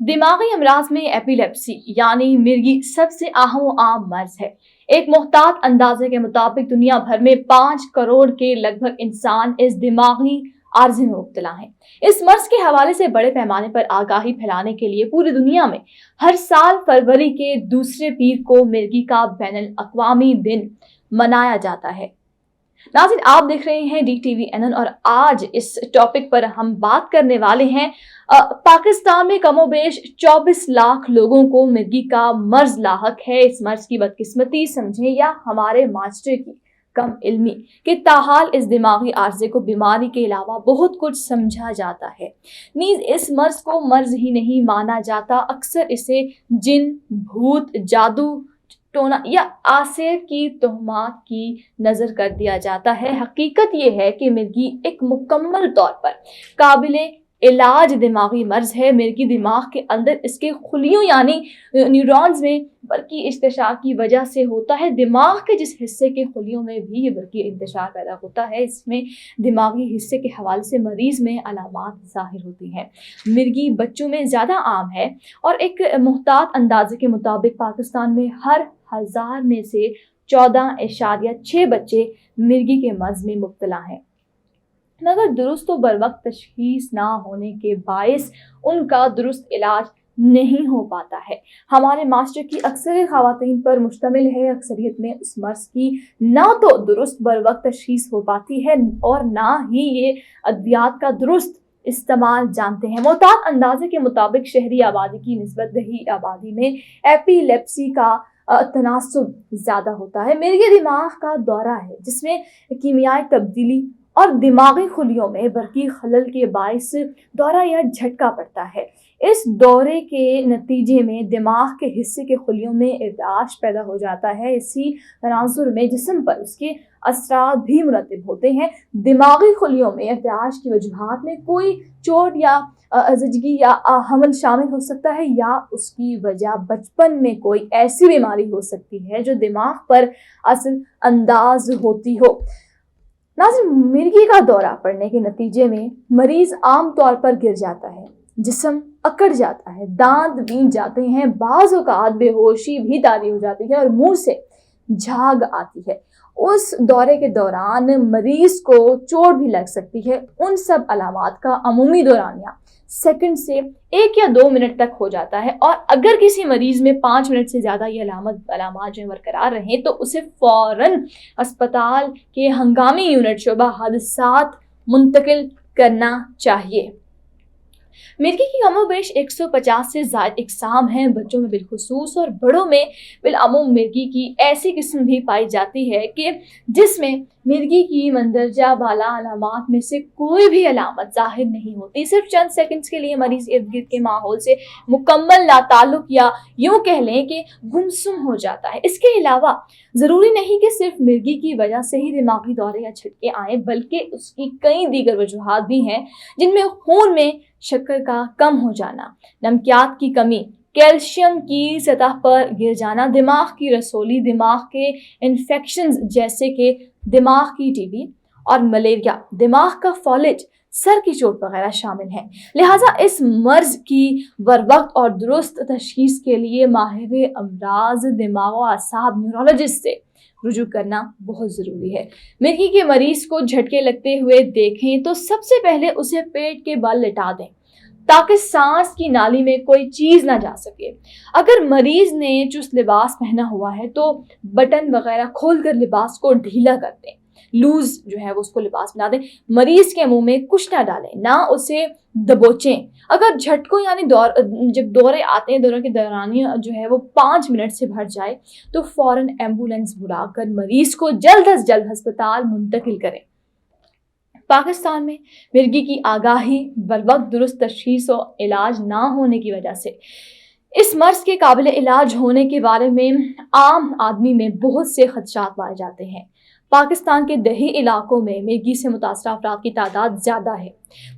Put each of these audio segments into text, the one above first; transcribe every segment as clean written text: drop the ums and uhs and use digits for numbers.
دماغی امراض میں ایپیلیپسی یعنی مرگی سب سے اہم و عام مرض ہے۔ ایک محتاط اندازے کے مطابق دنیا بھر میں 5 کروڑ کے لگ بھگ انسان اس دماغی عارضے میں مبتلا ہیں۔ اس مرض کے حوالے سے بڑے پیمانے پر آگاہی پھیلانے کے لیے پوری دنیا میں ہر سال فروری کے دوسرے پیر کو مرگی کا بین الاقوامی دن منایا جاتا ہے۔ ناظرین، آپ دیکھ رہے ہیں DTV اور آج اس ٹاپک پر ہم بات کرنے والے ہیں۔ پاکستان میں کم و بیش 24 لاکھ لوگوں کو مرگی کا مرض لاحق ہے۔ اس مرض کی بدقسمتی سمجھیں یا ہمارے معاشرے کی کم علمی کہ تاحال اس دماغی عارضے کو بیماری کے علاوہ بہت کچھ سمجھا جاتا ہے۔ نیز اس مرض کو مرض ہی نہیں مانا جاتا، اکثر اسے جن، بھوت، جادو ٹونا یا آسر کی تہمات کی نظر کر دیا جاتا ہے۔ حقیقت یہ ہے کہ مرگی ایک مکمل طور پر قابل علاج دماغی مرض ہے۔ مرگی دماغ کے اندر اس کے خلیوں یعنی نیورونز میں برقی انتشار کی وجہ سے ہوتا ہے۔ دماغ کے جس حصے کے خلیوں میں بھی یہ برقی انتشار پیدا ہوتا ہے، اس میں دماغی حصے کے حوالے سے مریض میں علامات ظاہر ہوتی ہیں۔ مرگی بچوں میں زیادہ عام ہے اور ایک محتاط اندازے کے مطابق پاکستان میں ہر 1000 میں سے 14.6 بچے مرگی کے مرض میں مبتلا ہیں، مگر درست و بروقت تشخیص نہ ہونے کے باعث ان کا درست علاج نہیں ہو پاتا ہے۔ ہمارے معاشرے کی اکثریت خواتین پر مشتمل ہے۔ اکثریت میں اس مرض کی نہ تو درست بروقت تشخیص ہو پاتی ہے اور نہ ہی یہ ادویات کا درست استعمال جانتے ہیں۔ محتاط اندازے کے مطابق شہری آبادی کی نسبت دیہی آبادی میں ایپیلیپسی کا تناسب زیادہ ہوتا ہے۔ مرگی دماغ کا دورہ ہے جس میں کیمیائی تبدیلی اور دماغی خلیوں میں برقی خلل کے باعث دورہ یا جھٹکا پڑتا ہے۔ اس دورے کے نتیجے میں دماغ کے حصے کے خلیوں میں ارتعاش پیدا ہو جاتا ہے۔ اسی تناظر میں جسم پر اس کے اثرات بھی مرتب ہوتے ہیں۔ دماغی خلیوں میں ارتعاش کی وجوہات میں کوئی چوٹ یا زچگی یا حمل شامل ہو سکتا ہے، یا اس کی وجہ بچپن میں کوئی ایسی بیماری ہو سکتی ہے جو دماغ پر اثر انداز ہوتی ہو۔ ناظرین، مرگی کا دورہ پڑنے کے نتیجے میں مریض عام طور پر گر جاتا ہے، جسم اکڑ جاتا ہے، دانت بین جاتے ہیں، بعض اوقات بے ہوشی بھی طاری ہو جاتی ہے اور منہ سے جھاگ آتی ہے۔ اس دورے کے دوران مریض کو چوٹ بھی لگ سکتی ہے۔ ان سب علامات کا عمومی دورانیہ سیکنڈ سے 1 یا 2 منٹ تک ہو جاتا ہے، اور اگر کسی مریض میں 5 منٹ سے زیادہ یہ علامات جو برقرار رہیں تو اسے فوراً اسپتال کے ہنگامی یونٹ شعبہ حادثات منتقل کرنا چاہیے۔ مرگی کی کم و بیش 150 سے زائد اقسام ہیں۔ بچوں میں بالخصوص اور بڑوں میں بالعموم مرگی کی ایسی قسم بھی پائی جاتی ہے کہ جس میں مرگی کی مندرجہ بالا علامات میں سے کوئی بھی علامت ظاہر نہیں ہوتی۔ صرف چند سیکنڈز کے لیے مریض ارد گرد کے ماحول سے مکمل لا تعلق یا یوں کہہ لیں کہ گمسم ہو جاتا ہے۔ اس کے علاوہ ضروری نہیں کہ صرف مرگی کی وجہ سے ہی دماغی دورے یا جھٹکے آئیں، بلکہ اس کی کئی دیگر وجوہات بھی ہیں، جن میں خون میں شکر کا کم ہو جانا، نمکیات کی کمی، کیلشیم کی سطح پر گر جانا، دماغ کی رسولی، دماغ کے انفیکشنز جیسے کہ دماغ کی TB اور ملیریا، دماغ کا فالج، سر کی چوٹ وغیرہ شامل ہیں۔ لہٰذا اس مرض کی بروقت اور درست تشخیص کے لیے ماہر امراض دماغ و اعصاب نیورولوجسٹ سے رجوع کرنا بہت ضروری ہے۔ مرگی کے مریض کو جھٹکے لگتے ہوئے دیکھیں تو سب سے پہلے اسے پیٹ کے بل لٹا دیں تاکہ سانس کی نالی میں کوئی چیز نہ جا سکے۔ اگر مریض نے چست لباس پہنا ہوا ہے تو بٹن وغیرہ کھول کر لباس کو ڈھیلا کر دیں، لوز جو ہے وہ اس کو لباس بنا دیں۔ مریض کے منہ میں کچھ نہ ڈالیں، نہ اسے دبوچیں۔ اگر جھٹکوں یعنی جب دورے آتے ہیں، دوروں کے دورانیہ جو ہے وہ 5 منٹ سے بڑھ جائے تو فوراً ایمبولینس بلا کر مریض کو جلد از جلد ہسپتال منتقل کریں۔ پاکستان میں مرگی کی آگاہی، بروقت درست تشخیص و علاج نہ ہونے کی وجہ سے اس مرض کے قابل علاج ہونے کے بارے میں عام آدمی میں بہت سے خدشات پائے جاتے ہیں۔ پاکستان کے دیہی علاقوں میں مرگی سے متاثرہ افراد کی تعداد زیادہ ہے۔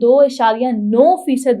2.9%